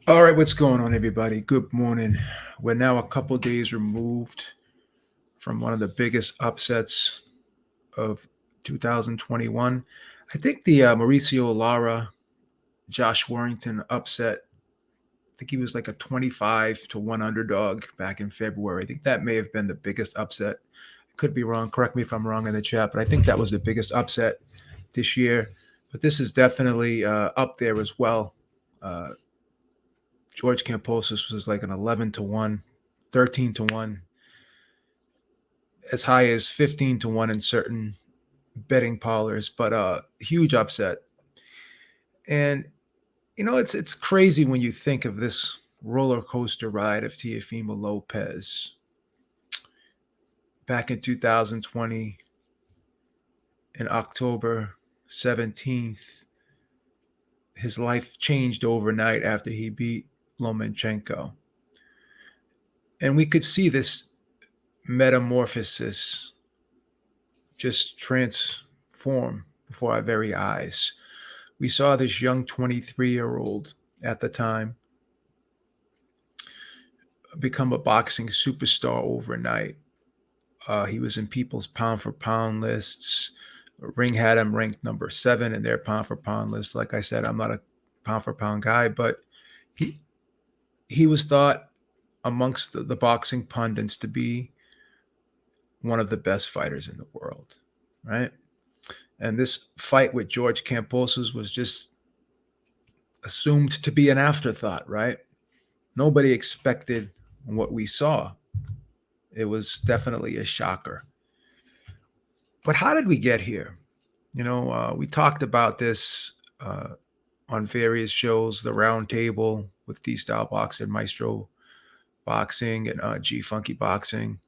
All right, what's going on, everybody? Good morning. We're now a couple days removed from one of the biggest upsets of 2021. I think the Mauricio Lara, Josh Warrington upset. I think he was like a 25 to 1 underdog back in February. I think that may have been the biggest upset. I could be wrong. Correct me if I'm wrong in the chat, but I think that was the biggest upset this year. But this is definitely up there as well. Uh, George Kambosos was like an 11 to 1, 13 to 1, as high as 15 to 1 in certain betting parlors, but a huge upset. And it's crazy when you think of this roller coaster ride of Teofimo Lopez back in 2020 in October 17th. His life changed overnight after he beat Lomachenko. And we could see this metamorphosis just transform before our very eyes. We saw this young 23-year-old at the time become a boxing superstar overnight. He was in people's pound for pound lists. Ring had him ranked number 7 in their pound for pound list. Like I said, I'm not a pound for pound guy, but he was thought amongst the boxing pundits to be one of the best fighters in the world, right? And this fight with George Kambosos was just assumed to be an afterthought, right? Nobody expected what we saw. It was definitely a shocker. But how did we get here? We talked about this on various shows, the Round Table with D Style Boxing, Maestro Boxing, and G Funky Boxing.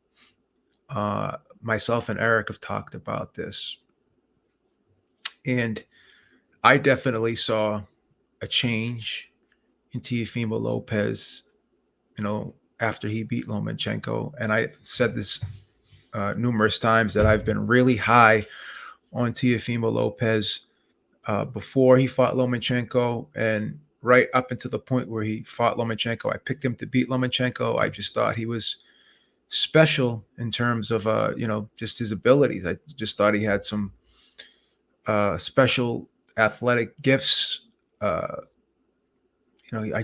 Myself and Eric have talked about this. And I definitely saw a change in Teofimo Lopez, after he beat Lomachenko. And I said this numerous times that I've been really high on Teofimo Lopez before he fought Lomachenko, and right up until the point where he fought Lomachenko. I picked him to beat Lomachenko. I just thought he was special in terms of just his abilities. I just thought he had some special athletic gifts. I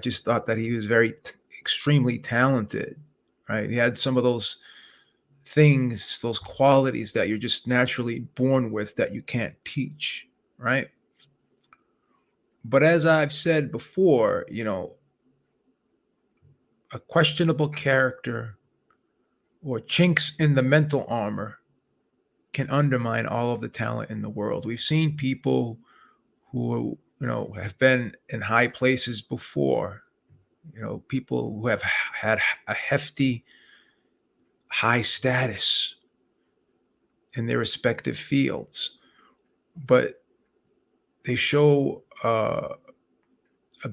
just thought that he was extremely talented, right? He had some of those things, those qualities that you're just naturally born with that you can't teach, right? But as I've said before, a questionable character or chinks in the mental armor can undermine all of the talent in the world. We've seen people who, have been in high places before, people who have had a hefty, high status in their respective fields, but they show a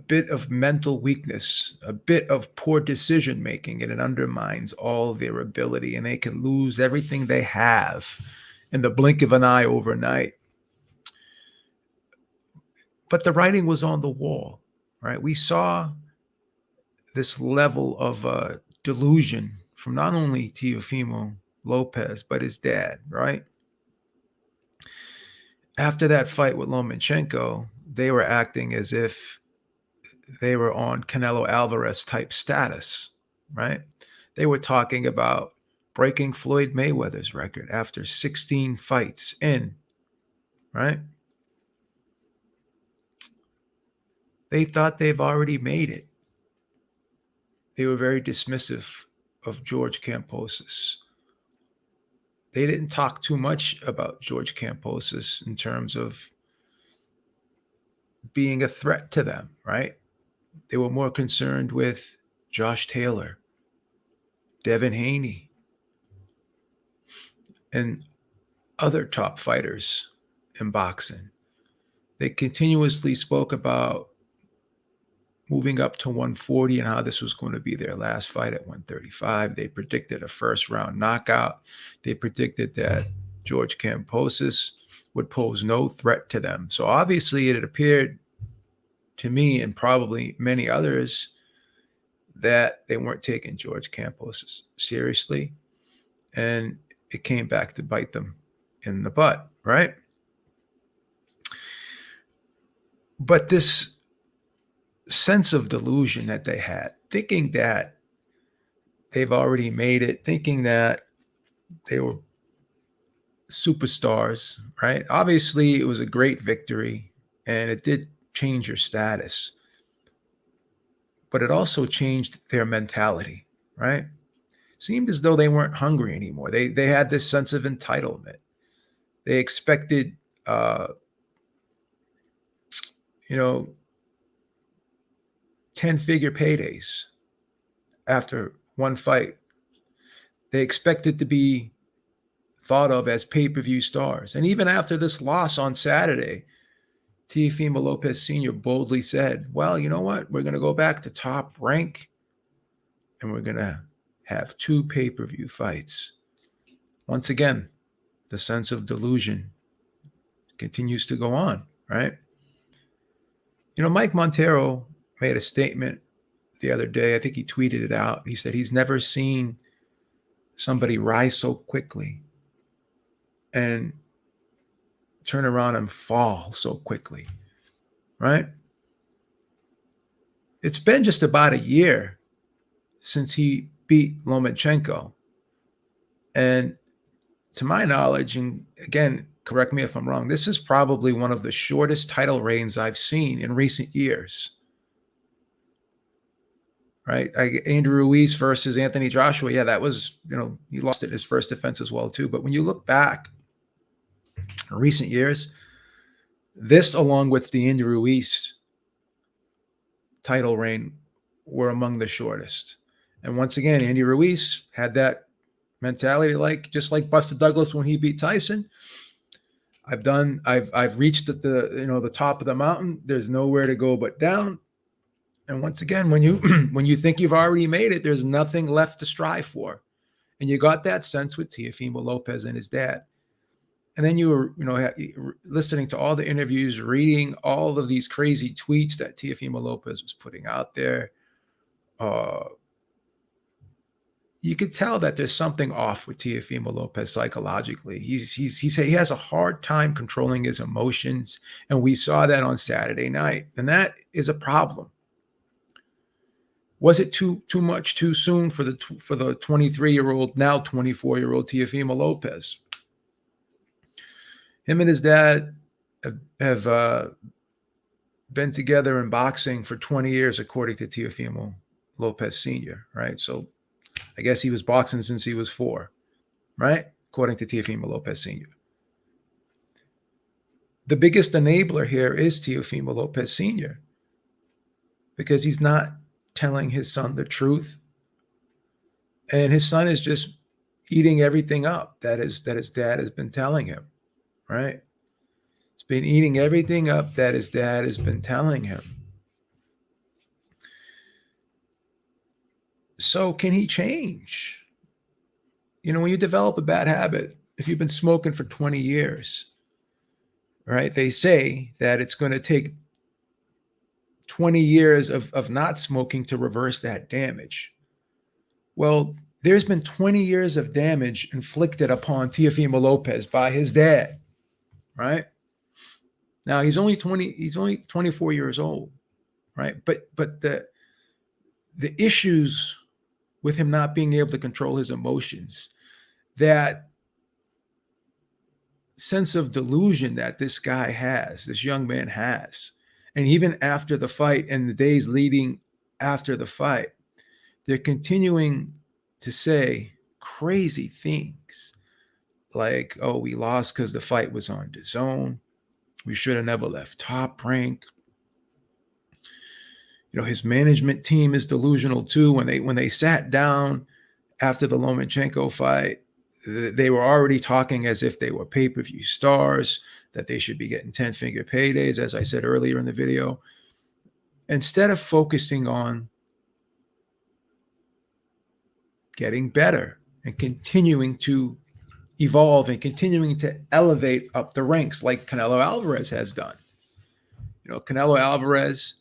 bit of mental weakness, a bit of poor decision making, and it undermines all their ability, and they can lose everything they have in the blink of an eye overnight. But the writing was on the wall, right? We saw this level of delusion from not only Teofimo Lopez, but his dad, right? After that fight with Lomachenko, they were acting as if they were on Canelo Alvarez type status, right? They were talking about breaking Floyd Mayweather's record after 16 fights in, right? They thought they've already made it. They were very dismissive of George Kambosos. They didn't talk too much about George Kambosos in terms of being a threat to them, right? They were more concerned with Josh Taylor, Devin Haney, and other top fighters in boxing. They continuously spoke about moving up to 140 and how this was going to be their last fight at 135. They predicted a first round knockout. They predicted that George Kambosos would pose no threat to them. So obviously it appeared to me, and probably many others, that they weren't taking George Kambosos seriously, and it came back to bite them in the butt, right? But this sense of delusion that they had, thinking that they've already made it, thinking that they were superstars, right? Obviously, it was a great victory and it did change your status, but it also changed their mentality, right? Seemed as though they weren't hungry anymore. They had this sense of entitlement. They expected, you know, 10-figure paydays after one fight. They expected to be thought of as pay-per-view stars. And even after this loss on Saturday, Teofimo Lopez Sr. boldly said, well, you know what? We're going to go back to top rank and we're going to have 2 pay-per-view fights. Once again, the sense of delusion continues to go on, right? You know, Mike Montero made a statement the other day. I think he tweeted it out. He said he's never seen somebody rise so quickly and turn around and fall so quickly, right? It's been just about a year since he beat Lomachenko. And to my knowledge, and again, correct me if I'm wrong, this is probably one of the shortest title reigns I've seen in recent years. Right? Andrew Ruiz versus Anthony Joshua. Yeah, that was, he lost it in his first defense as well, too. But when you look back in recent years, this, along with the Andrew Ruiz title reign, were among the shortest. And once again, Andy Ruiz had that mentality, just like Buster Douglas when he beat Tyson. I've reached at the top of the mountain. There's nowhere to go but down. And once again, when you think you've already made it, there's nothing left to strive for. And you got that sense with Teofimo Lopez and his dad. And then you were, listening to all the interviews, reading all of these crazy tweets that Teofimo Lopez was putting out there. You could tell that there's something off with Teofimo Lopez psychologically. He has a hard time controlling his emotions, and we saw that on Saturday night, and that is a problem. Was it too much too soon for the 23-year-old, now 24-year-old Teofimo Lopez? Him and his dad have been together in boxing for 20 years, according to Teofimo Lopez Sr., right? So I guess he was boxing since he was 4, right? According to Teofimo Lopez Sr. The biggest enabler here is Teofimo Lopez Sr. because he's not telling his son the truth. And his son is just eating everything up that his dad has been telling him, right? He's been eating everything up that his dad has been telling him. So can he change? When you develop a bad habit, if you've been smoking for 20 years, right, they say that it's going to take 20 years of not smoking to reverse that damage. Well, there's been 20 years of damage inflicted upon Teofimo Lopez by his dad, right? Now he's only 24 years old, right? But the issues with him not being able to control his emotions, that sense of delusion that this young man has, and even after the fight and the days leading after the fight, they're continuing to say crazy things like, oh, we lost because the fight was on DAZN. We should have never left Top Rank. His management team is delusional too. When they sat down after the Lomachenko fight, they were already talking as if they were pay-per-view stars, that they should be getting 10-figure paydays, as I said earlier in the video. Instead of focusing on getting better and continuing to evolve and continuing to elevate up the ranks like Canelo Alvarez has done. Canelo Alvarez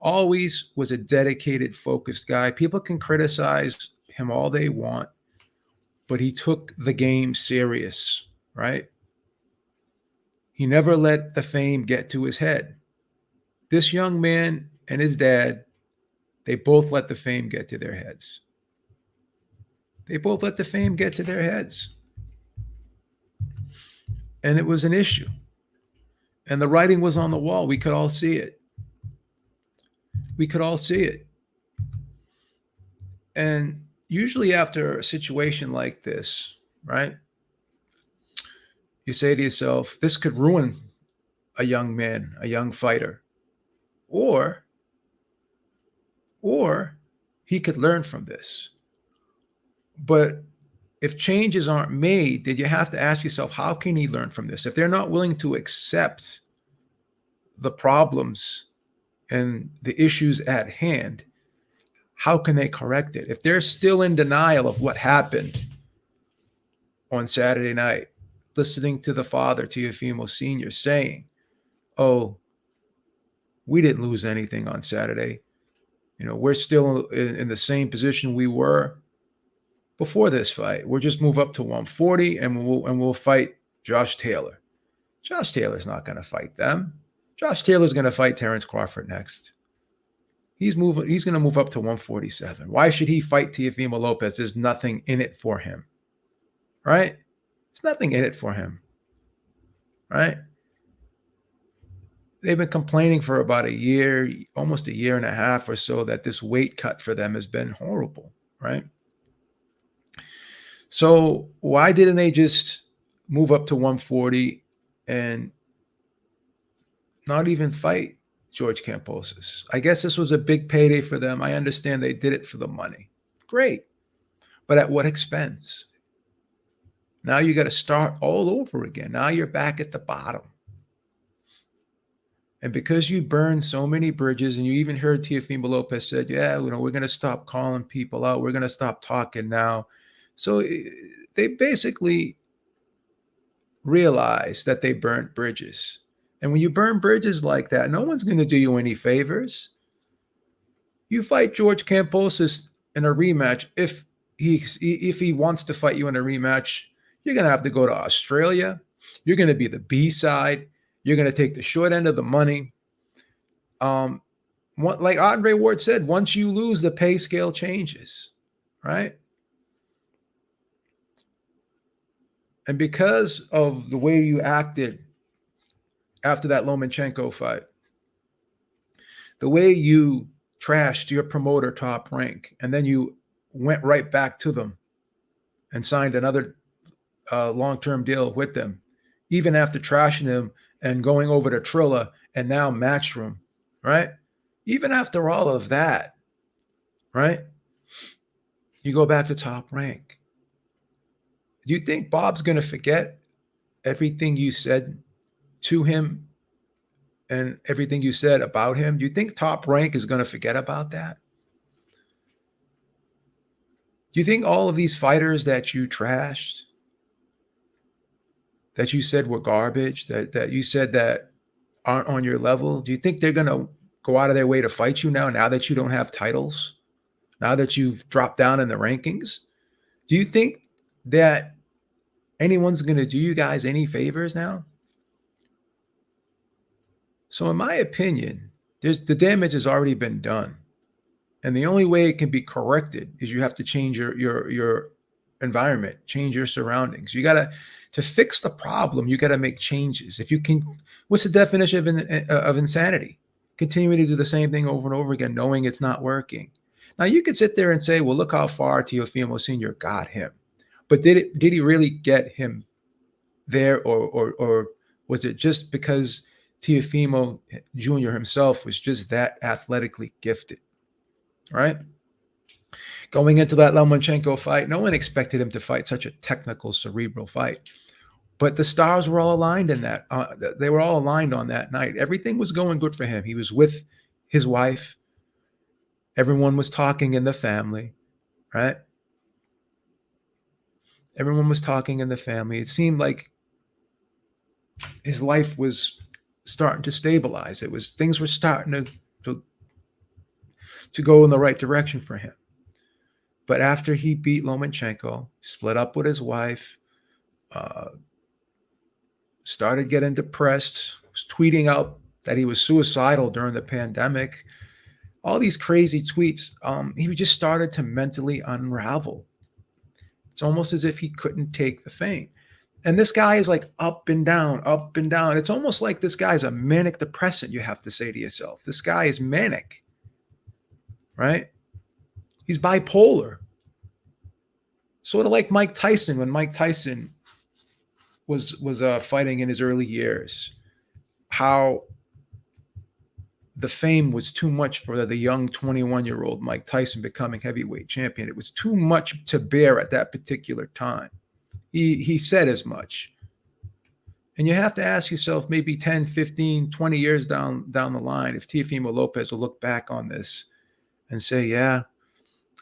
always was a dedicated, focused guy. People can criticize him all they want, but he took the game serious, right? He never let the fame get to his head. This young man and his dad, they both let the fame get to their heads. They both let the fame get to their heads. And it was an issue. And the writing was on the wall. We could all see it. We could all see it. And usually after a situation like this, right, you say to yourself, this could ruin a young man, a young fighter. Or he could learn from this. But if changes aren't made, then you have to ask yourself, how can he learn from this? If they're not willing to accept the problems and the issues at hand, how can they correct it? If they're still in denial of what happened on Saturday night, listening to the father, Teofimo Sr., saying, oh, we didn't lose anything on Saturday. We're still in the same position we were before this fight. We'll just move up to 140 and we'll fight Josh Taylor. Josh Taylor's not going to fight them. Josh Taylor's going to fight Terrence Crawford next. He's going to move up to 147. Why should he fight Teofimo Lopez? There's nothing in it for him. Right? There's nothing in it for him. Right? They've been complaining for about a year, almost a year and a half or so, that this weight cut for them has been horrible. Right? So why didn't they just move up to 140 and not even fight George Kambosos? I guess this was a big payday for them. I understand they did it for the money. Great. But at what expense? Now you got to start all over again. Now you're back at the bottom. And because you burned so many bridges, and you even heard Teofimo Lopez said, yeah, we're going to stop calling people out. We're going to stop talking now. So they basically realized that they burnt bridges. And when you burn bridges like that, no one's going to do you any favors. You fight George Kambosos in a rematch. If he wants to fight you in a rematch, you're going to have to go to Australia. You're going to be the B side. You're going to take the short end of the money. Like Andre Ward said, once you lose, the pay scale changes, right? And because of the way you acted after that Lomachenko fight, the way you trashed your promoter Top Rank, and then you went right back to them and signed another long-term deal with them, even after trashing them and going over to Trilla and now Matchroom, right? Even after all of that, right? You go back to Top Rank. Do you think Bob's going to forget everything you said to him and everything you said about him? Do you think Top Rank is going to forget about that? Do you think all of these fighters that you trashed, that you said were garbage, that you said that aren't on your level, do you think they're going to go out of their way to fight you now that you don't have titles, now that you've dropped down in the rankings? Do you think that anyone's going to do you guys any favors now? So in my opinion, the damage has already been done. And the only way it can be corrected is you have to change your environment, change your surroundings. You got to fix the problem, you got to make changes. If you can, what's the definition of insanity? Continuing to do the same thing over and over again, knowing it's not working. Now you could sit there and say, well, look how far Teofimo Sr. got him. But did he really get him there, or was it just because Teofimo Jr. himself was just that athletically gifted, right? Going into that Lomachenko fight, no one expected him to fight such a technical, cerebral fight. But the stars were all aligned in that. They were all aligned on that night. Everything was going good for him. He was with his wife. Everyone was talking in the family, right? Everyone was talking in the family. It seemed like his life was starting to stabilize. Things were starting to to go in the right direction for him. But after he beat Lomachenko, split up with his wife, started getting depressed, was tweeting out that he was suicidal during the pandemic, all these crazy tweets, he just started to mentally unravel. It's almost as if he couldn't take the fame. And this guy is like up and down, up and down. It's almost like this guy's a manic depressant, you have to say to yourself. This guy is manic, right? He's bipolar. Sort of like Mike Tyson, when Mike Tyson was fighting in his early years, how the fame was too much for the young 21-year-old Mike Tyson becoming heavyweight champion. It was too much to bear at that particular time. He said as much. And you have to ask yourself, maybe 10, 15, 20 years down the line, if Teofimo Lopez will look back on this and say, yeah,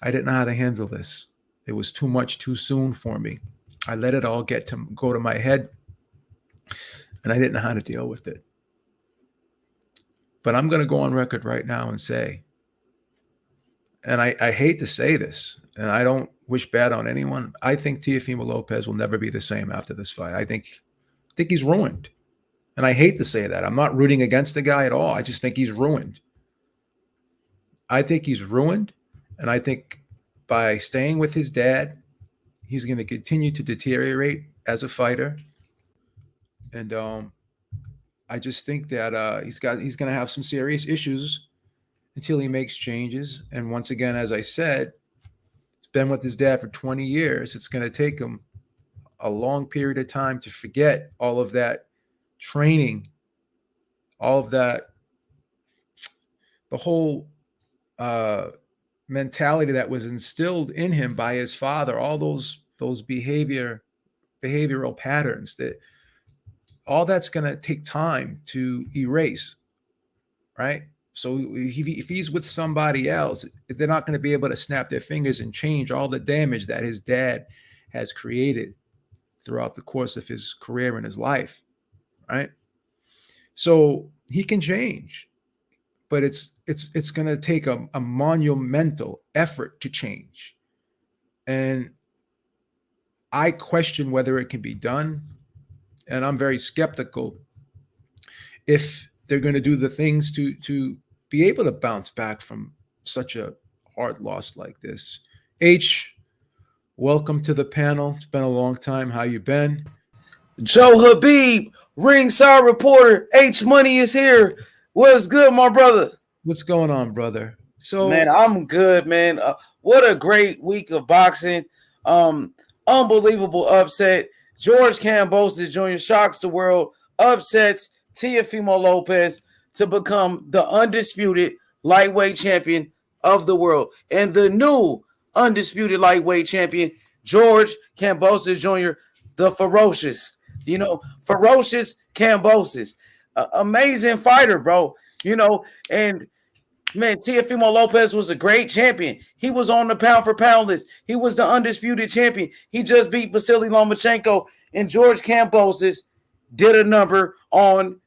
I didn't know how to handle this. It was too much too soon for me. I let it all go to my head, and I didn't know how to deal with it. But I'm going to go on record right now and say, and I hate to say this, and I don't wish bad on anyone, I think Teofimo Lopez will never be the same after this fight. I think he's ruined. And I hate to say that. I'm not rooting against the guy at all. I just think he's ruined. I think he's ruined, and I think by staying with his dad, he's going to continue to deteriorate as a fighter. And I just think that he's going to have some serious issues until he makes changes. And once again, as I said, he's been with his dad for 20 years. It's going to take him a long period of time to forget all of that training, all of that, the whole mentality that was instilled in him by his father, all those behavioral patterns, that all that's going to take time to erase, right? So if he's with somebody else, they're not going to be able to snap their fingers and change all the damage that his dad has created throughout the course of his career and his life, right? So he can change, but it's going to take a monumental effort to change. And I question whether it can be done. And I'm very skeptical if they're going to do the things to be able to bounce back from such a hard loss like this. H, welcome to the panel. It's been a long time. How you been? Joe Habib, ringside reporter. H Money is here. What's good, my brother? What's going on, brother? So, man, I'm good, man. What a great week of boxing. Unbelievable upset. George Kambosos Jr. shocks the world, upsets Teofimo Lopez to become the undisputed lightweight champion of the world. And the new undisputed lightweight champion, George Kambosos Jr., the ferocious, ferocious Kambosos. Amazing fighter, bro. And man, Teofimo Lopez was a great champion. He was on the pound for pound list. He was the undisputed champion. He just beat Vasily Lomachenko, and George Kambosos did a number on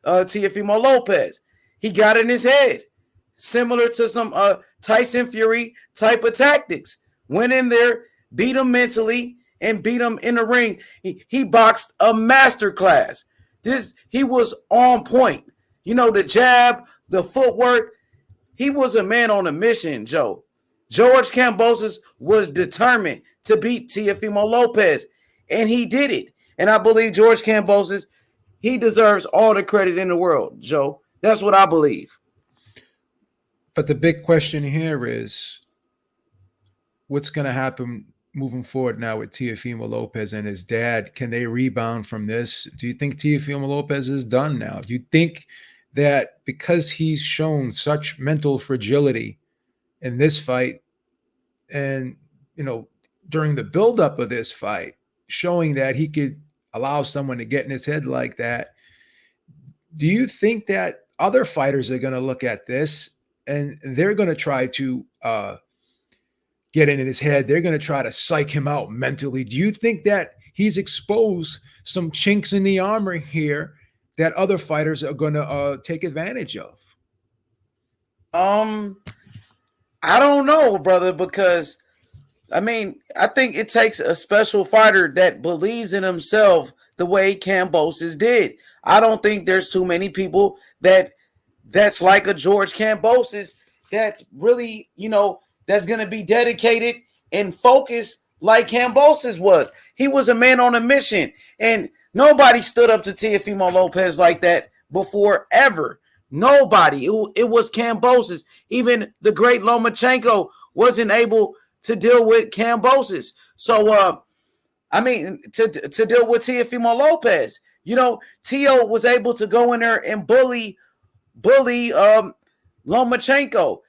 Teofimo Lopez. He got in his head, similar to some Tyson Fury type of tactics. Went in there, beat him mentally, and beat him in the ring. He boxed a masterclass. He was on point. The jab, the footwork. He was a man on a mission, Joe. George Kambosos was determined to beat Teofimo Lopez, and he did it. And I believe George Kambosos, he deserves all the credit in the world, Joe. That's what I believe. But the big question here is, what's going to happen moving forward now with Teofimo Lopez and his dad? Can they rebound from this? Do you think Teofimo Lopez is done now? Do you think that because he's shown such mental fragility in this fight, and during the buildup of this fight, showing that he could allow someone to get in his head like that, do you think that other fighters are going to look at this and they're going to try to get in his head? They're going to try to psych him out mentally. Do you think that he's exposed some chinks in the armor here that other fighters are going to take advantage of? I don't know, brother, because I mean, I think it takes a special fighter that believes in himself the way Kambosos did. I don't think there's too many people that's like a George Kambosos that's really, that's going to be dedicated and focused like Kambosos was. He was a man on a mission, and nobody stood up to Teofimo Lopez like that before ever. Nobody. It was Kambosos. Even the great Lomachenko wasn't able to deal with Kambosos. So, I mean, to deal with Teofimo Lopez, Teo was able to go in there and bully Lomachenko,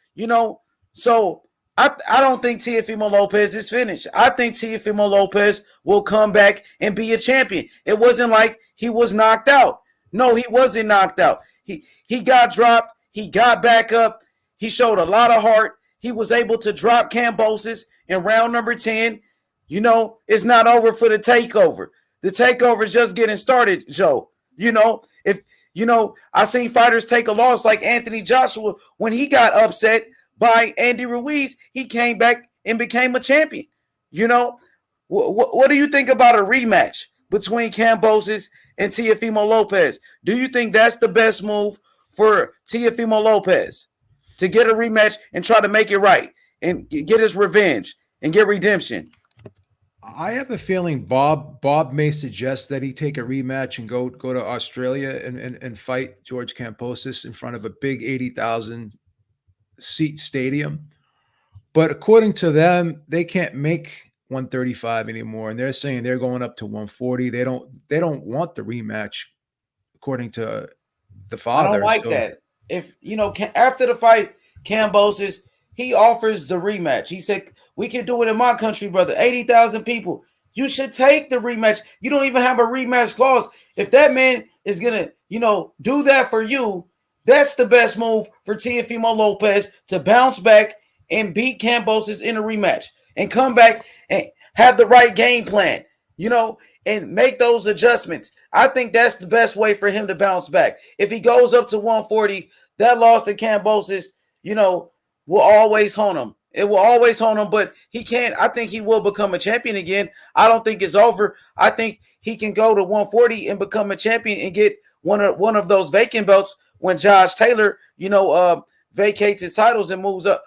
So I don't think Teofimo Lopez is finished. I think Teofimo Lopez will come back and be a champion. It wasn't like he was knocked out. No, he wasn't knocked out. He got dropped. He got back up. He showed a lot of heart. He was able to drop Kambosos in round number 10. It's not over for the takeover. The takeover is just getting started, Joe. If I seen fighters take a loss like Anthony Joshua when he got upset by Andy Ruiz. He came back and became a champion. What do you think about a rematch between Kambosos and Teofimo Lopez? Do you think that's the best move for Teofimo Lopez to get a rematch and try to make it right and get his revenge and get redemption? I have a feeling Bob may suggest that he take a rematch and go to Australia and fight George Kambosos in front of a big 80,000 seat stadium. But according to them, they can't make 135 anymore, and they're saying they're going up to 140. They don't want the rematch, according to the father. I don't like that. If after the fight, Kambosos, he offers the rematch. He said, "We can do it in my country, brother. 80,000 people. You should take the rematch. You don't even have a rematch clause. If that man is gonna, do that for you, that's the best move for Teofimo Lopez to bounce back and beat Kambosos in a rematch and come back and have the right game plan, and make those adjustments. I think that's the best way for him to bounce back. If he goes up to 140, that loss to Kambosos, will always haunt him. It will always haunt him, but he can't. I think he will become a champion again. I don't think it's over. I think he can go to 140 and become a champion and get one of those vacant belts when Josh Taylor, vacates his titles and moves up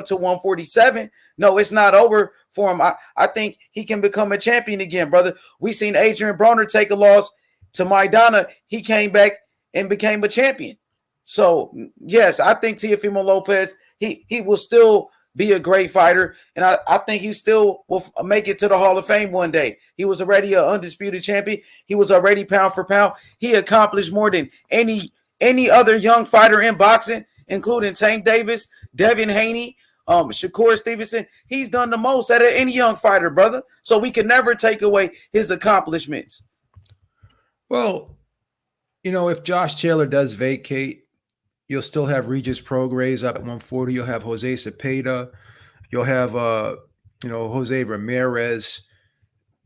to 147. No, it's not over for him. I think he can become a champion again, brother. We seen Adrian Broner take a loss to Maidana. He came back and became a champion. So, yes, I think Teofimo Lopez, he will still be a great fighter, and I think he still will make it to the Hall of Fame one day. He was already an undisputed champion. He was already pound for pound. He accomplished more than any other young fighter in boxing, including Tank Davis, Devin Haney, Shakur Stevenson. He's done the most out of any young fighter, brother. So we can never take away his accomplishments. Well, if Josh Taylor does vacate, you'll still have Regis Prograis up at 140. You'll have Jose Cepeda. You'll have, Jose Ramirez.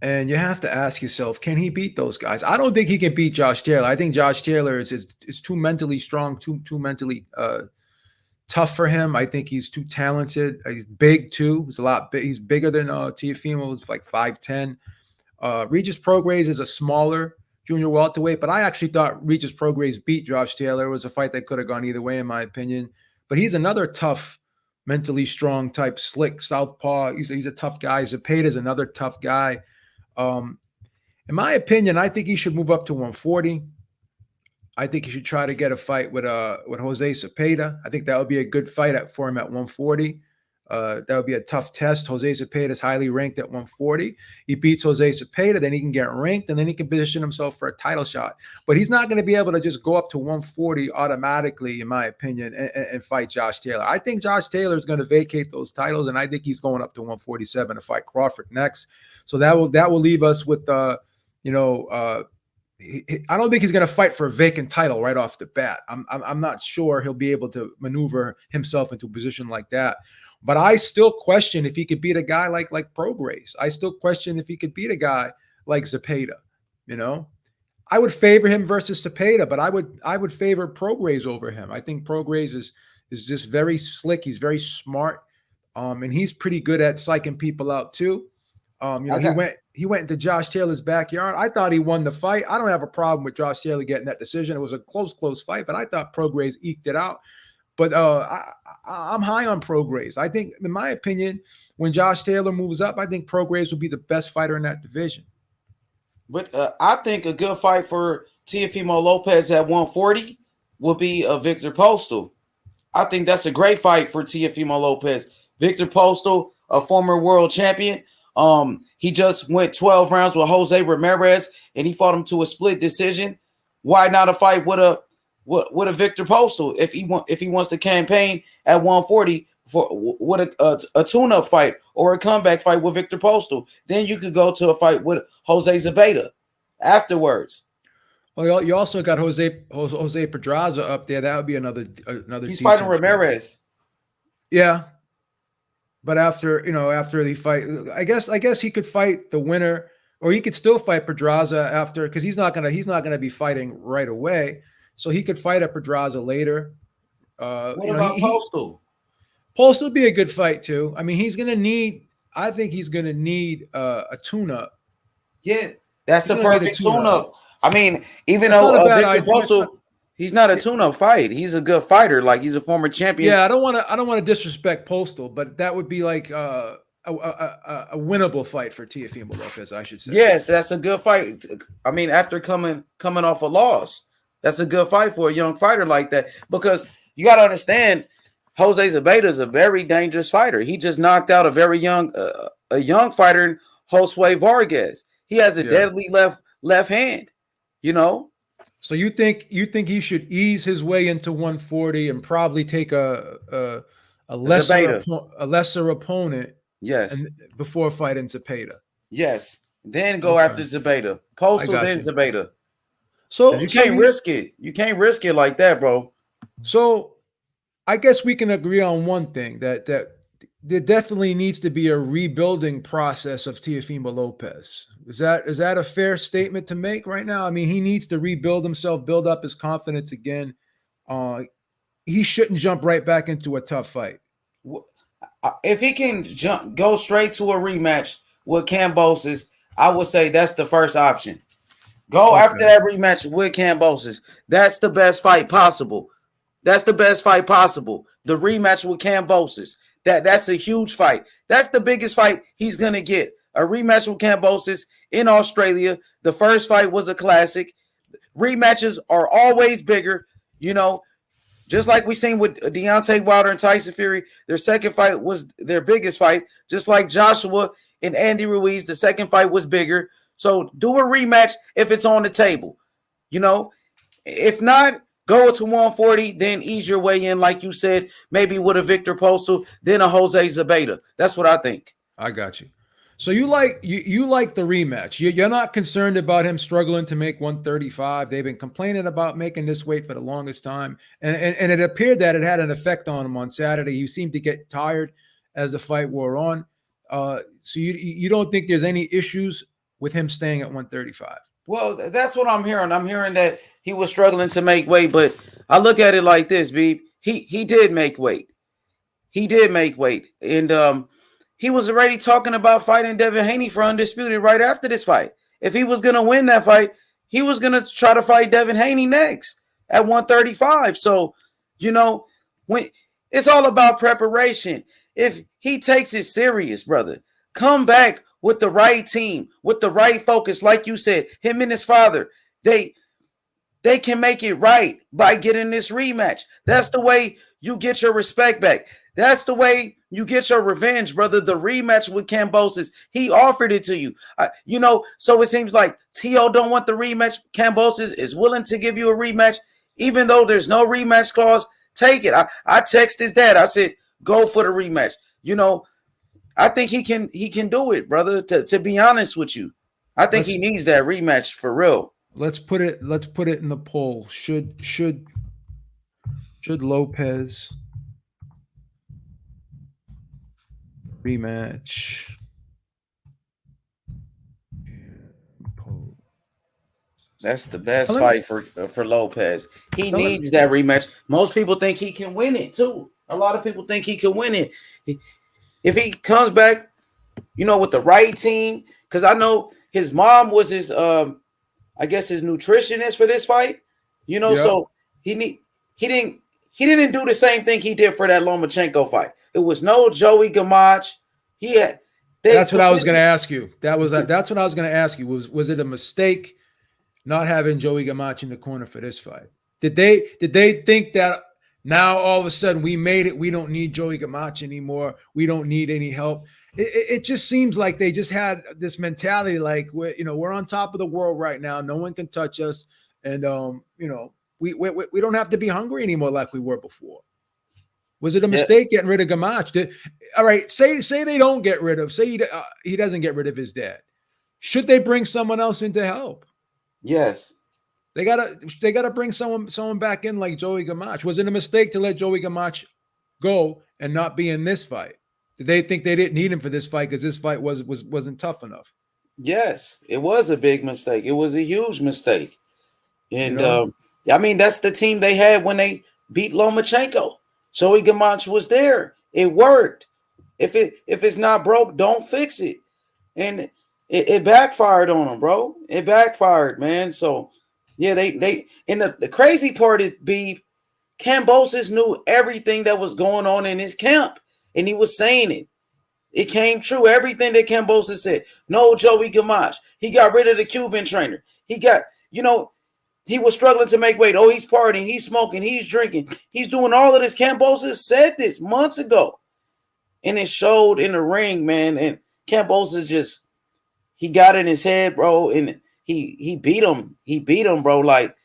And you have to ask yourself, can he beat those guys? I don't think he can beat Josh Taylor. I think Josh Taylor is too mentally strong, too mentally tough for him. I think he's too talented. He's big too. He's bigger than Teofimo. He's like 5'10". Regis Prograis is a smaller junior welterweight, but I actually thought Regis Prograis beat Josh Taylor. It was a fight that could have gone either way, in my opinion. But he's another tough, mentally strong type, slick southpaw. He's a tough guy. Zepeda's another tough guy. In my opinion, I think he should move up to 140. I think he should try to get a fight with Jose Cepeda. I think that would be a good fight for him at 140. That would be a tough test. Jose Cepeda is highly ranked at 140. He beats Jose Cepeda, then he can get ranked, and then he can position himself for a title shot. But he's not going to be able to just go up to 140 automatically, in my opinion, and fight Josh Taylor. I think Josh Taylor is going to vacate those titles, and I think he's going up to 147 to fight Crawford next. So that will leave us with, I don't think he's going to fight for a vacant title right off the bat. I'm not sure he'll be able to maneuver himself into a position like that. But I still question if he could beat a guy like Prograis. I still question if he could beat a guy like Zepeda. I would favor him versus Zepeda, but I would favor Prograis over him. I think Prograis is just very slick. He's very smart. And he's pretty good at psyching people out too. He went into Josh Taylor's backyard. I thought he won the fight. I don't have a problem with Josh Taylor getting that decision. It was a close fight, but I thought Prograis eked it out. But I'm high on Prograis. I think, in my opinion, when Josh Taylor moves up, I think Prograis will be the best fighter in that division. But I think a good fight for Teofimo Lopez at 140 will be a Victor Postal. I think that's a great fight for Teofimo Lopez. Victor Postal, a former world champion. He just went 12 rounds with Jose Ramirez, and he fought him to a split decision. Why not a fight with a Victor Postal if he wants to campaign at 140 with a tune-up fight or a comeback fight with Victor Postal? Then you could go to a fight with Jose Zabeta afterwards. Well, you also got Jose Pedraza up there. That would be another. He's fighting Ramirez. Yeah, but after he fight, I guess he could fight the winner, or he could still fight Pedraza after, because he's not gonna be fighting right away. So he could fight at Pedraza later. What about Postal? Postal would be a good fight too. I mean, I think he's gonna need a tune-up. Yeah, that's a perfect tune-up. I mean, even though Victor Postal, he's not a tune-up fight. He's a good fighter. Like, he's a former champion. Yeah, I don't want to disrespect Postal, but that would be like a winnable fight for Teofimo Lopez, I should say. Yes, that's a good fight. I mean, after coming off a loss, that's a good fight for a young fighter like that, because you got to understand, Jose Zabeta is a very dangerous fighter. He just knocked out a very young fighter, Josue Vargas. He has a deadly left hand. So you think he should ease his way into 140 and probably take a lesser opponent? Yes. Before fighting Zabeta. Yes. Then go after Zabeta. Postal, then Zabeta. So you can't risk it. You can't risk it like that, bro. So I guess we can agree on one thing, that there definitely needs to be a rebuilding process of Teofimo Lopez. Is that a fair statement to make right now? I mean, he needs to rebuild himself, build up his confidence again. He shouldn't jump right back into a tough fight. If he can go straight to a rematch with Kambosos, I would say that's the first option. Go after that rematch with Kambosos. That's the best fight possible. The rematch with Kambosos. That's a huge fight. That's the biggest fight he's going to get. A rematch with Kambosos in Australia. The first fight was a classic. Rematches are always bigger, just like we seen with Deontay Wilder and Tyson Fury. Their second fight was their biggest fight. Just like Joshua and Andy Ruiz, the second fight was bigger. So do a rematch if it's on the table. If not, go to 140, then ease your way in, like you said, maybe with a Victor Postal, then a Jose Zabeta. That's what I think. I got you. So you like the rematch. You're not concerned about him struggling to make 135. They've been complaining about making this weight for the longest time. And it appeared that it had an effect on him on Saturday. He seemed to get tired as the fight wore on. So you don't think there's any issues with him staying at 135? Well, that's what I'm hearing. I'm hearing that he was struggling to make weight, but I look at it like this, B. He did make weight. And he was already talking about fighting Devin Haney for Undisputed right after this fight. If he was going to win that fight, he was going to try to fight Devin Haney next at 135. So, when it's all about preparation. If he takes it serious, brother, come back with the right team, with the right focus. Like you said, him and his father, they can make it right by getting this rematch. That's the way you get your respect back. That's the way you get your revenge, brother. The rematch with Kambosos, he offered it to you. So it seems like T.O. don't want the rematch. Kambosos is willing to give you a rematch, even though there's no rematch clause. Take it. I text his dad. I said, go for the rematch. I think he can do it, brother. To be honest with you, I think he needs that rematch for real. Let's put it in the poll. Should Lopez rematch? That's the best fight for Lopez. He needs that rematch. Most people think he can win it too. A lot of people think he can win it. if he comes back, with the right team, because I know his mom was his I guess his nutritionist for this fight. Yep. So he didn't do the same thing he did for that Lomachenko fight. It was no Joey Gamach. That's what I was going to ask you. That's what I was going to ask you. Was it a mistake not having Joey Gamach in the corner for this fight? Did they think that now all of a sudden we made it, we don't need Joey Gamach anymore, we don't need any help? It just seems like they just had this mentality like we're on top of the world right now, no one can touch us, and we don't have to be hungry anymore like we were before. Was it a mistake getting rid of Gamach? All right, say they don't get rid of, say he doesn't get rid of his dad. Should they bring someone else in to help? Yes. They gotta bring someone back in like Joey Gamach. Was it a mistake to let Joey Gamach go and not be in this fight? Did they think they didn't need him for this fight because this fight wasn't tough enough? Yes, it was a big mistake. It was a huge mistake. And I mean, that's the team they had when they beat Lomachenko. Joey Gamach was there. It worked. If it's not broke, don't fix it. And it backfired on them, bro. It backfired, man. So yeah, they and the crazy part is Kambosos knew everything that was going on in his camp, and he was saying it. It came true. Everything that Kambosos said. No Joey Gamach. He got rid of the Cuban trainer. He got, he was struggling to make weight. Oh, he's partying, he's smoking, he's drinking, he's doing all of this. Kambosos said this months ago, and it showed in the ring, man. And Kambosos he got in his head, bro, and he beat him. He beat him, bro. Like,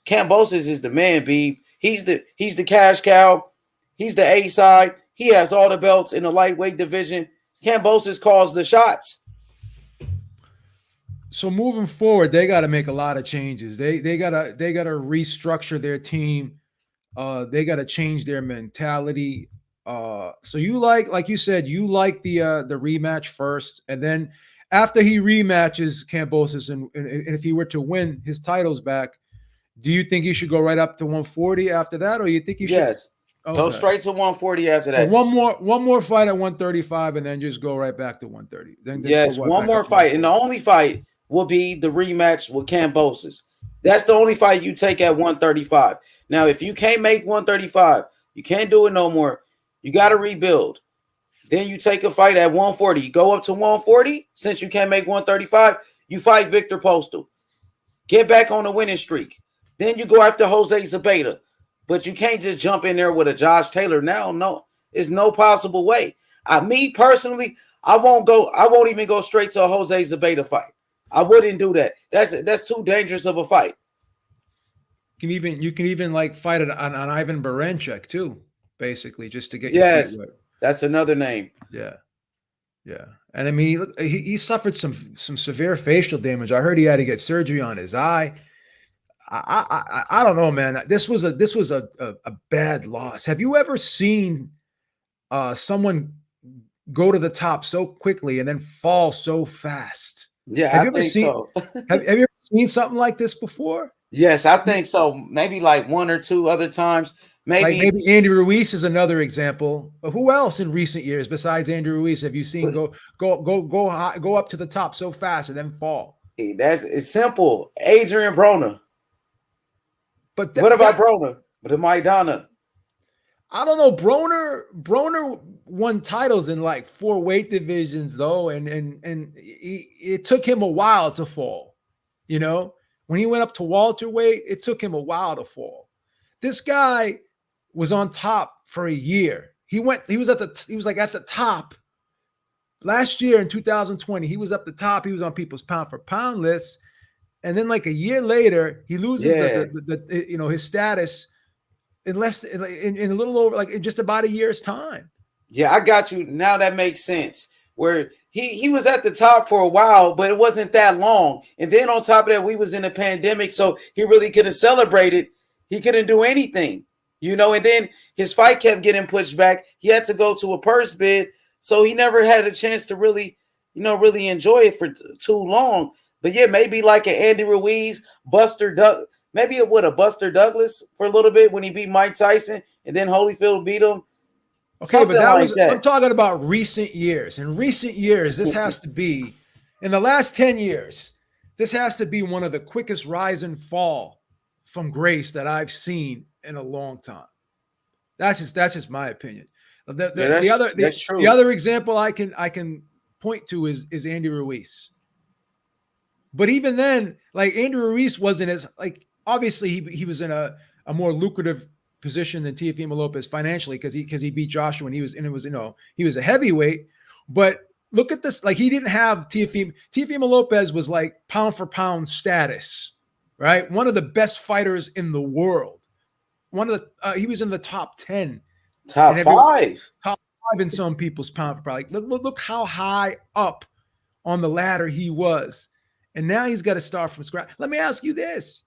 Kambosos is the man, B. He's the cash cow. He's the A side. He has all the belts in the lightweight division. Kambosos calls the shots. So moving forward, they got to make a lot of changes. They gotta restructure their team. They got to change their mentality. So you like you said, you like the rematch first, and then after he rematches Kambosos, and if he were to win his titles back, do you think he should go right up to 140 after that, or you think he should? Yes. Okay. Go straight to 140 after that. One more fight at 135, and then just go right back to 130. Then yes, one more fight, and the only fight will be the rematch with Kambosos. That's the only fight you take at 135. Now, if you can't make 135, you can't do it no more. You got to rebuild. Then you take a fight at 140. You go up to 140. Since you can't make 135, you fight Victor Postal. Get back on the winning streak. Then you go after Jose Zabeta. But you can't just jump in there with a Josh Taylor now. No, there's no possible way. Me personally, I won't even go straight to a Jose Zabeta fight. I wouldn't do that. That's too dangerous of a fight. You can even like fight on Ivan Baranchyk too, basically, just to get yes, that's another name. Yeah. And I mean, look, he suffered some severe facial damage. I heard he had to get surgery on his eye. I don't know, man. This was a bad loss. Have you ever seen someone go to the top so quickly and then fall so fast? Yeah, have you ever seen so. have you ever seen something like this before? Yes, I think so. Maybe like one or two other times. Maybe Andy Ruiz is another example. But who else in recent years besides Andy Ruiz have you seen go up to the top so fast and then fall? It's simple. Adrian Broner. But what about Broner? The Maidana? I don't know. Broner won titles in like 4 weight divisions though, and it took him a while to fall. When he went up to welterweight, it took him a while to fall. This guy was on top for a year. He was at the top. Last year in 2020, he was up the top. He was on people's pound for pound lists. And then like a year later, he loses his status in a little over, like in just about a year's time. Yeah, I got you. Now that makes sense. Where he was at the top for a while, but it wasn't that long. And then on top of that, we was in a pandemic, so he really couldn't celebrate it. He couldn't do anything, and then his fight kept getting pushed back. He had to go to a purse bid, so he never had a chance to really enjoy it for too long. But yeah, maybe like an Andy Ruiz, Buster Douglas for a little bit when he beat Mike Tyson, and then Holyfield beat him. Okay, but Something that like was, I'm that. talking about recent years. In recent years, this has to be, in the last 10 years, this has to be one of the quickest rise and fall from grace that I've seen in a long time. That's just my opinion. Yeah, The other that's the true. other example I can point to is Andy Ruiz. But even then, like Andy Ruiz wasn't as like obviously he was in a more lucrative position than Teofimo Lopez financially because he beat Joshua and it was he was a heavyweight. But look at this, like he didn't have Teofimo Lopez was like pound for pound status, right? One of the best fighters in the world. One of the he was in the top 10 and Top everyone five. top 5 in some people's pound for pound. Like look how high up on the ladder he was. And now he's got to start from scratch. Let me ask you this.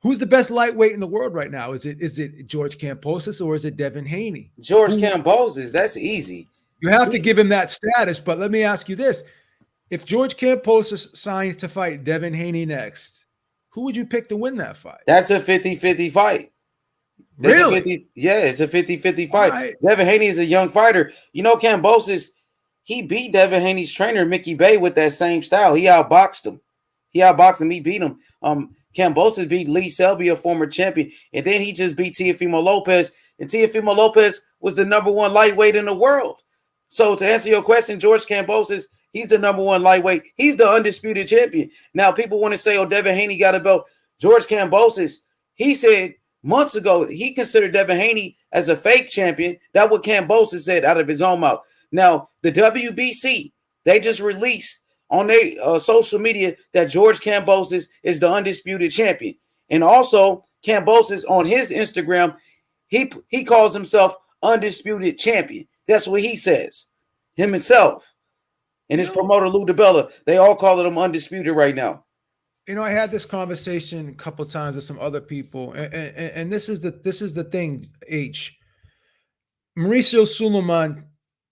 Who's the best lightweight in the world right now? Is it George Kambosos or is it Devin Haney? George Who Kambosos. That's easy. you have to He's, give him that status, but let me ask you this. If George Kambosos signs to fight Devin Haney next, who would you pick to win that fight? that's a 50-50 fight. It's a Really? 50, yeah, it's a 50-50 All fight. right. Devin Haney is a young fighter. You know, Kambosos, he beat Devin Haney's trainer, Mickey Bay, with that same style. He outboxed him. He beat him. Kambosos beat Lee Selby, a former champion, and then he just beat Teofimo Lopez. And Teofimo Lopez was the number one lightweight in the world. So to answer your question, George Kambosos, he's the number one lightweight. He's the undisputed champion. Now, people want to say, oh, Devin Haney got a belt. George Kambosos, he said months ago he considered Devin Haney as a fake champion. That's what Kambosos said out of his own mouth. Now, the WBC, they just released on their social media that George Kambosos is the undisputed champion. And also, Kambosos on his Instagram, he calls himself undisputed champion. That's what he says, him himself. And his promoter, Lou DiBella, they all call him undisputed right now. I had this conversation a couple of times with some other people, and this is the thing, H. Mauricio Suleiman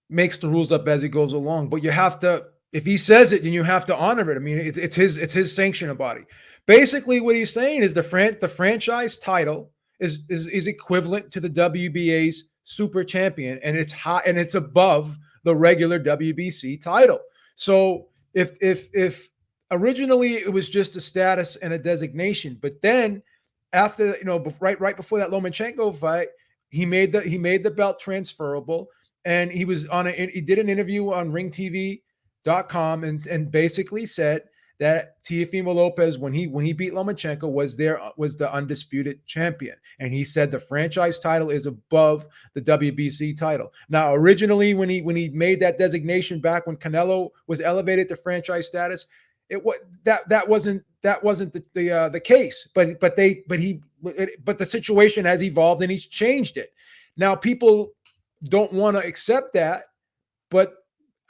makes the rules up as he goes along, but you have to, if he says it, then you have to honor it. I mean, it's his sanctioning body. Basically, what he's saying is the franchise title is equivalent to the WBA's super champion, and it's high and it's above the regular WBC title. So if originally it was just a status and a designation, but then after right before that Lomachenko fight, he made the belt transferable, and he did an interview on ringtv.com and basically said that Teofimo Lopez, when he beat Lomachenko, was the undisputed champion, and he said the franchise title is above the WBC title. Now, originally when he made that designation back when Canelo was elevated to franchise status, that wasn't the case. But the situation has evolved and he's changed it. Now people don't want to accept that, but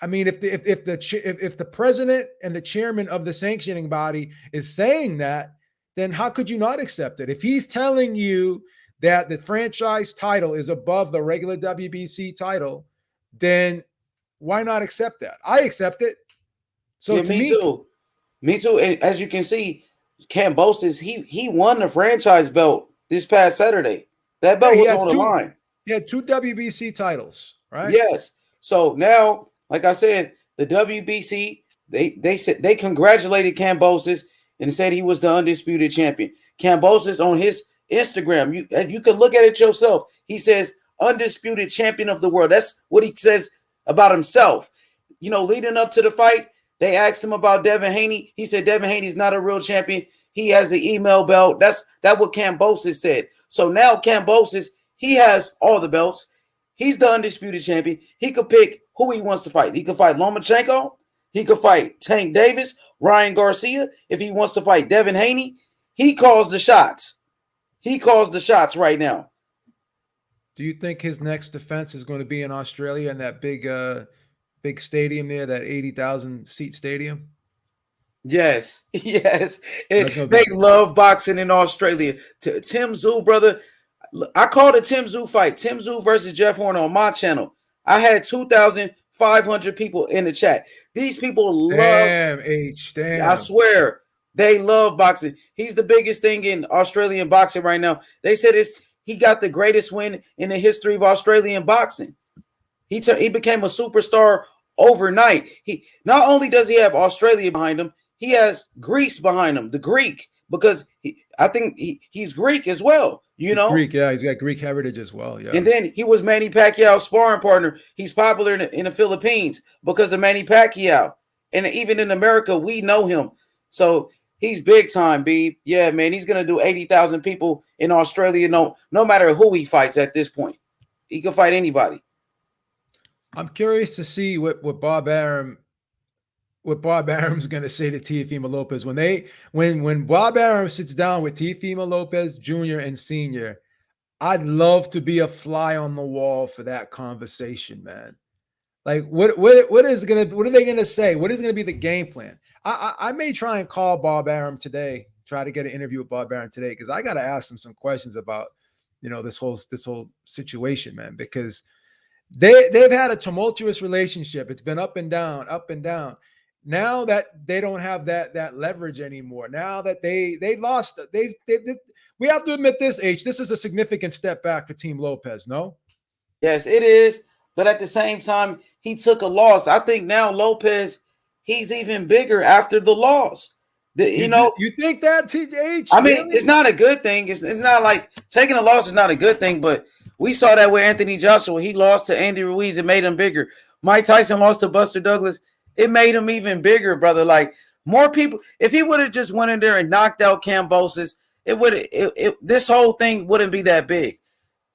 I mean, if the president and the chairman of the sanctioning body is saying that, then how could you not accept it? If he's telling you that the franchise title is above the regular WBC title, then why not accept that? I accept it. So Yeah, to me me, too. Me too. And as you can see, Kambosos, he won the franchise belt this past Saturday. That yeah, belt was on the line. he had two WBC titles, right? Yes. So now, like I said, the WBC, they said they congratulated Kambosos and said he was the undisputed champion. Kambosos on his Instagram, you can look at it yourself. He says undisputed champion of the world. That's what he says about himself. Leading up to the fight, they asked him about Devin Haney. He said Devin Haney's not a real champion. He has an email belt. That's what Kambosos said. So now Kambosos, he has all the belts. He's the undisputed champion. He could pick who he wants to fight. He could fight Lomachenko. He could fight Tank Davis, Ryan Garcia. If he wants to fight Devin Haney, he calls the shots. He calls the shots right now. Do you think his next defense is going to be in Australia in that big stadium there, that 80,000 seat stadium? Yes. They love boxing in Australia. Tim Tszyu, brother. I called a Tim Tszyu fight. Tim Tszyu versus Jeff Horner on my channel. I had 2,500 people in the chat. These people love. Damn. I swear, they love boxing. He's the biggest thing in Australian boxing right now. They said he got the greatest win in the history of Australian boxing. He became a superstar overnight. He not only does he have Australia behind him, he has Greece behind him, the Greek, because I think he's Greek as well, He's Greek, yeah. He's got Greek heritage as well, yeah. And then he was Manny Pacquiao's sparring partner. He's popular in the Philippines because of Manny Pacquiao. And even in America, we know him. So he's big time, B. Yeah, man, he's going to do 80,000 people in Australia, no matter who he fights at this point. He can fight anybody. I'm curious to see what Bob Arum's going to say to Teofimo Lopez when Bob Arum sits down with Teofimo Lopez Jr. and Sr. I'd love to be a fly on the wall for that conversation, man. Like, what are they gonna say? What is gonna be the game plan? I may try and call Bob Arum today, try to get an interview with Bob Arum today, because I gotta ask him some questions about, this whole situation, man, because they've had a tumultuous relationship. It's been up and down, up and down. Now that they don't have that leverage anymore, now that they lost, we have to admit this, H. This is a significant step back for Team Lopez, no? Yes, it is. But at the same time, he took a loss. I think now Lopez, he's even bigger after the loss. You think that, TH? I mean, really? It's not a good thing. It's not like taking a loss is not a good thing, but we saw that with Anthony Joshua. He lost to Andy Ruiz. It made him bigger. Mike Tyson lost to Buster Douglas. It made him even bigger, brother. Like, more people, if he would have just went in there and knocked out Kambosos, this whole thing wouldn't be that big.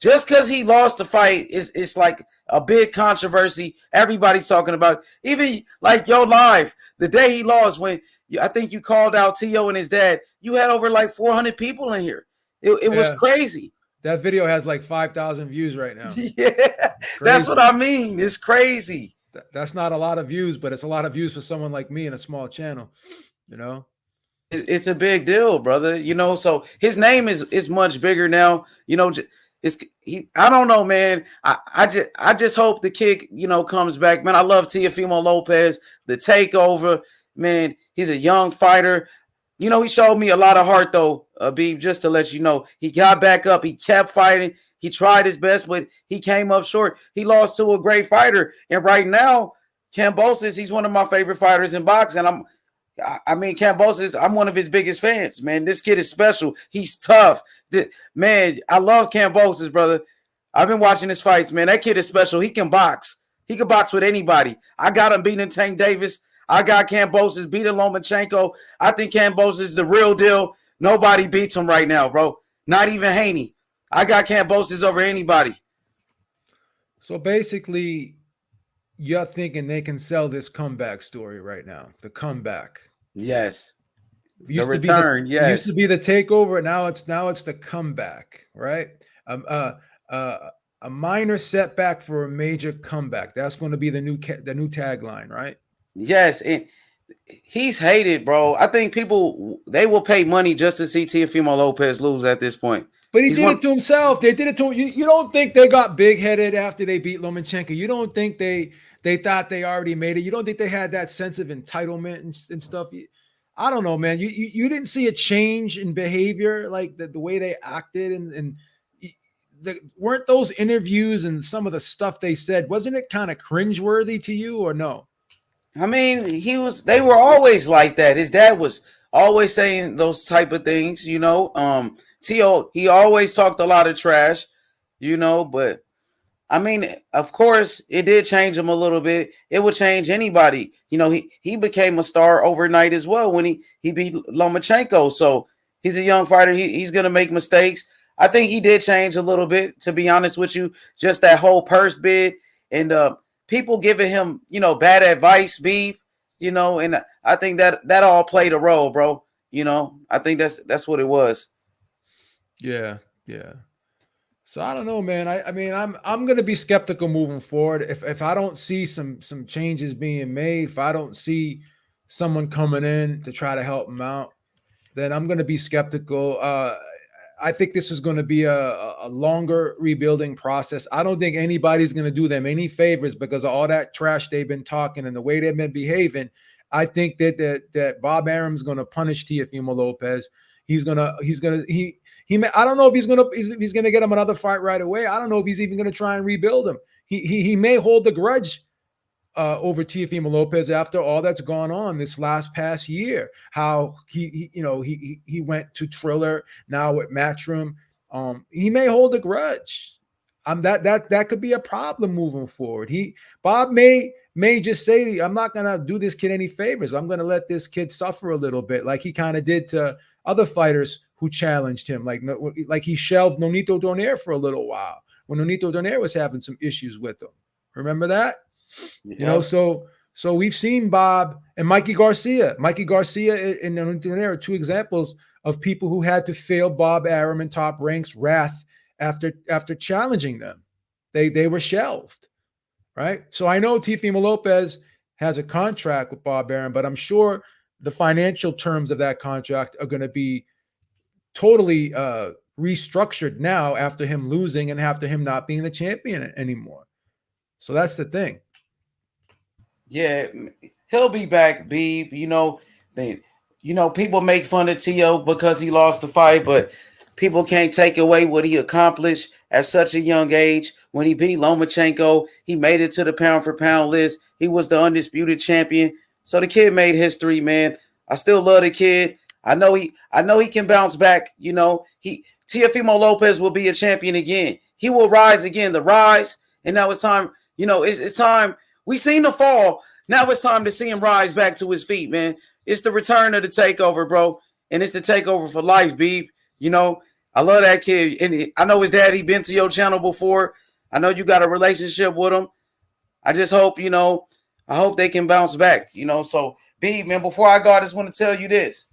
Just because he lost the fight it's like a big controversy. Everybody's talking about it. Even like Yo Live, the day he lost, when I think you called out T.O. and his dad, you had over like 400 people in here. It was crazy. That video has like 5,000 views right now. Yeah, that's what I mean. It's crazy. That's not a lot of views, but it's a lot of views for someone like me in a small channel, It's a big deal, brother. So his name is much bigger now. I don't know, man. I just hope the kid, comes back, man. I love Teofimo Lopez, the takeover, man. He's a young fighter. He showed me a lot of heart, though, Beeb, just to let you know. He got back up. He kept fighting. He tried his best, but he came up short. He lost to a great fighter. And right now, Kambosos, he's one of my favorite fighters in boxing. Kambosos, I'm one of his biggest fans, man. This kid is special. He's tough. Man, I love Kambosos, brother. I've been watching his fights, man. That kid is special. He can box. He can box with anybody. I got him beating Tank Davis. I got Kambosos beating Lomachenko. I think Kambosos is the real deal. Nobody beats him right now, bro. Not even Haney. I got Kambosos over anybody. So basically, you're thinking they can sell this comeback story right now. The comeback. Yes. The return, yes. It used to be the takeover. Now it's the comeback, right? A minor setback for a major comeback. That's going to be the new tagline, right? Yes, and he's hated, bro. I think people, they will pay money just to see Teofimo Lopez lose at this point. But he did it to himself. They did it to him. You don't think they got big-headed after they beat Lomachenko? You don't think they thought they already made it? You don't think they had that sense of entitlement and stuff? I don't know, man. You didn't see a change in behavior, like the way they acted, and weren't those interviews and some of the stuff they said, wasn't it kind of cringeworthy to you, or no? I mean, they were always like that. His dad was always saying those type of things, T.O., he always talked a lot of trash, but I mean, of course, it did change him a little bit. It would change anybody. He became a star overnight as well when he beat Lomachenko. So he's a young fighter. He's going to make mistakes. I think he did change a little bit, to be honest with you. Just that whole purse bid and people giving him, bad advice, Beef, and I think that all played a role, bro. I think that's what it was. Yeah. So I don't know, man. I mean, I'm gonna be skeptical moving forward. If I don't see some changes being made, if I don't see someone coming in to try to help him out, then I'm gonna be skeptical. I think this is going to be a longer rebuilding process. I don't think anybody's going to do them any favors because of all that trash they've been talking and the way they've been behaving. I think that Bob Arum's going to punish Teofimo Lopez. I don't know if he's going to get him another fight right away. I don't know if he's even going to try and rebuild him. he may hold a grudge over Teofimo Lopez after all that's gone on this past year. How he went to Triller now with Matchroom. He may hold a grudge. That could be a problem moving forward. Bob may just say, I'm not gonna do this kid any favors. I'm gonna let this kid suffer a little bit, like he kind of did to other fighters who challenged him. Like he shelved Nonito Donaire for a little while when Nonito Donaire was having some issues with him. Remember that? Yep. So we've seen Bob and Mikey Garcia. Mikey Garcia and Nonito Donaire are two examples of people who had to fail Bob Arum in Top Rank's wrath after challenging them. They were shelved, right? So I know Teofimo Lopez has a contract with Bob Arum, but I'm sure the financial terms of that contract are going to be totally restructured now after him losing and after him not being the champion anymore. So that's the thing. Yeah, he'll be back, Beeb. People make fun of Tio because he lost the fight, but people can't take away what he accomplished at such a young age. When he beat Lomachenko, he made it to the pound for pound list. He was the undisputed champion. So the kid made history, man. I still love the kid. I know he can bounce back. Teofimo Lopez will be a champion again. He will rise again. The rise, and now it's time. It's time. We seen the fall. Now it's time to see him rise back to his feet, man. It's the return of the takeover, bro. And it's the takeover for life, Beeb. I love that kid. And I know his daddy been to your channel before. I know you got a relationship with him. I just hope, I hope they can bounce back, So, Beeb, man, before I go, I just want to tell you this.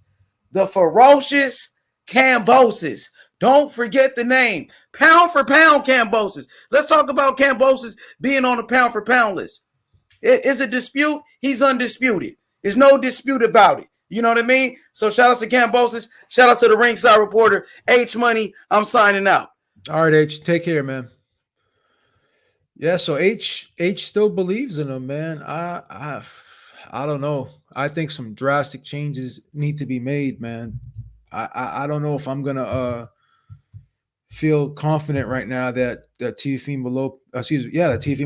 The ferocious Kambosos. Don't forget the name. Pound for pound Kambosos. Let's talk about Kambosos being on the pound for pound list. It's a dispute. He's undisputed. There's no dispute about it. You know what I mean? So shout out to Kambosos. Shout out to the ringside reporter, H Money. I'm signing out. All right, H. Take care, man. Yeah, so H still believes in him, man. I don't know. I think some drastic changes need to be made, man. I don't know if I'm gonna feel confident right now that Teofimo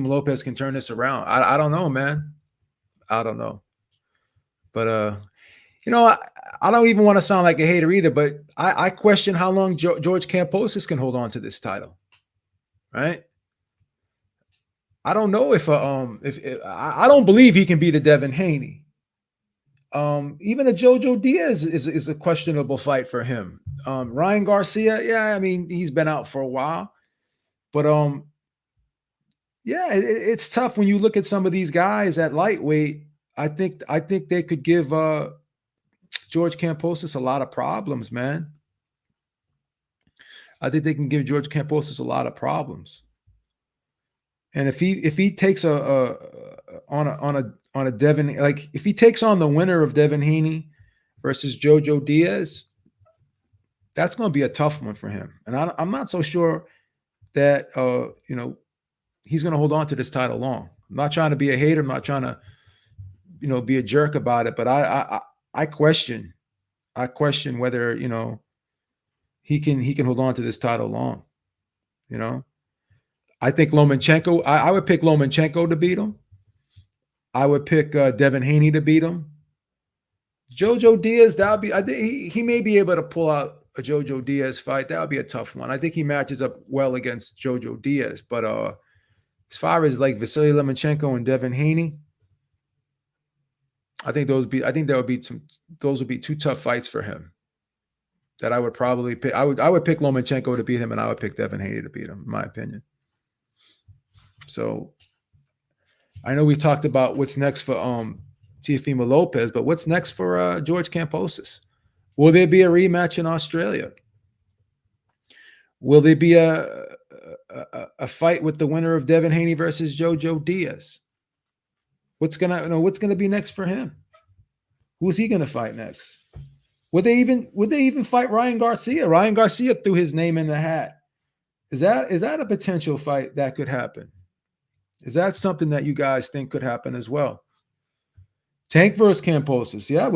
Lopez can turn this around. I don't know, man. I don't know. But I don't even want to sound like a hater either, but I question how long George Kambosos can hold on to this title. Right? I don't know if I don't believe he can beat a Devin Haney. Even a Jojo Diaz is a questionable fight for him. Ryan Garcia, yeah, I mean, he's been out for a while, but yeah, it's tough when you look at some of these guys at lightweight. I think they could give George Kambosos a lot of problems, man. I think they can give George Kambosos a lot of problems. And if he takes on a Devin, like if he takes on the winner of Devin Haney versus Jojo Diaz, that's going to be a tough one for him. And I'm not so sure that he's going to hold on to this title long. I'm not trying to be a hater. I'm not trying to be a jerk about it. But I question whether he can hold on to this title long. I think Lomachenko. I would pick Lomachenko to beat him. I would pick Devin Haney to beat him. Jojo Diaz, I think he may be able to pull out a Jojo Diaz fight. That would be a tough one. I think he matches up well against Jojo Diaz. But as far as like Vasily Lomachenko and Devin Haney, I think those would be two tough fights for him. That I would probably pick. I would pick Lomachenko to beat him, and I would pick Devin Haney to beat him, in my opinion. So I know we talked about what's next for Teofimo Lopez, but what's next for George Kambosos? Will there be a rematch in Australia? Will there be a fight with the winner of Devin Haney versus Jojo Diaz? What's gonna be next for him? Who's he gonna fight next? Would they even fight Ryan Garcia? Ryan Garcia threw his name in the hat. Is that a potential fight that could happen? Is that something that you guys think could happen as well? Tank versus Kambosos, yeah.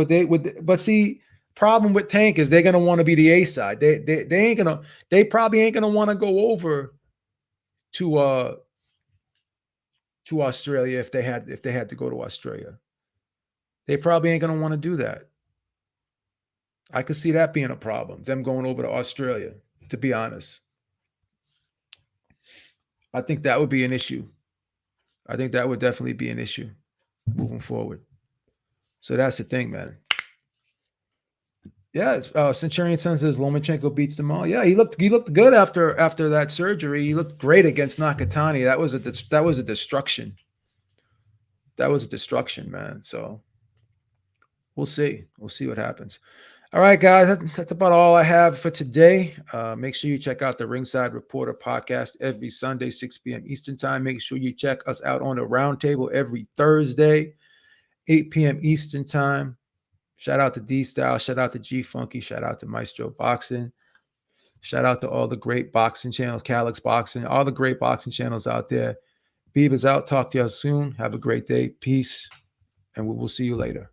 But see, problem with Tank is they're gonna want to be the A side. They probably ain't gonna want to go over to to Australia if they had to go to Australia. They probably ain't gonna want to do that. I could see that being a problem, them going over to Australia, to be honest. I think that would be an issue. I think that would definitely be an issue moving forward. So that's the thing, man. Yeah, Centurion Sun says Lomachenko beats them all. Yeah, he looked good after that surgery. He looked great against Nakatani. That was a destruction. That was a destruction, man. So we'll see. We'll see what happens. All right, guys, that's about all I have for today. Make sure you check out the Ringside Reporter podcast every Sunday, 6 p.m. Eastern time. Make sure you check us out on the Roundtable every Thursday, 8 p.m. Eastern time. Shout out to D-Style. Shout out to G-Funky. Shout out to Maestro Boxing. Shout out to all the great boxing channels, Calix Boxing, all the great boxing channels out there. Beaver's out. Talk to you soon. Have a great day. Peace. And we will see you later.